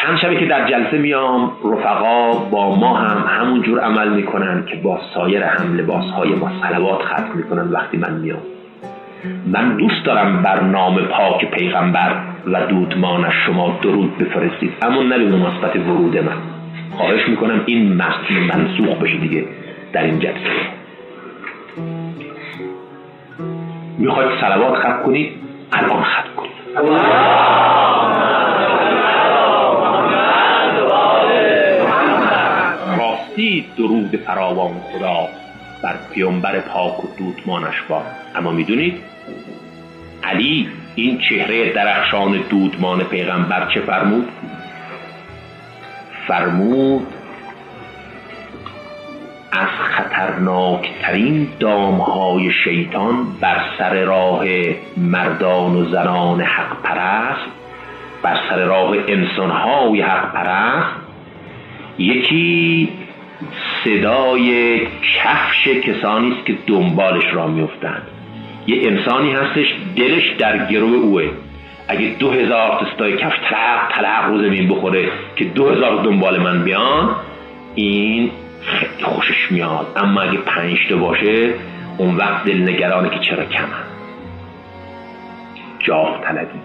چند شبه که در جلسه میام، رفقا با ما هم همون جور عمل میکنن که با سایر هم لباسهای ما صلوات ختم میکنن وقتی من میام. من دوست دارم بر نام پاک پیغمبر و دودمانش شما درود بفرستید، اما نه به مناسبت ورود من. خواهش میکنم این منسوخ بشه دیگه در این جلسه. میخواید صلوات ختم کنید، الان ختم کنید. راستی درود فراوان خدا بر پیامبر پاک و دودمانش باد. اما میدونید علی این چهره درخشان دودمان پیغمبر چه فرمود؟ فرمود از خطرناکترین دامهای شیطان بر سر راه مردان و زنان حق پرست، بر سر راه انسانهای حق پرست، یکی صدای کفش کسانی است که دنبالش را میافتند. یه انسانی هستش دلش در گرو اوه، اگه 2000 تستای کفش تلق رو زمین بخوره که 2000 دنبال من بیان، این خیلی خوشش میاد. اما اگه 5 تا باشه، اون وقت دلنگرانه که چرا کمه. جاه طلبی،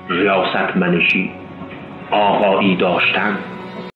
ریاست منشی، آقایی داشتن،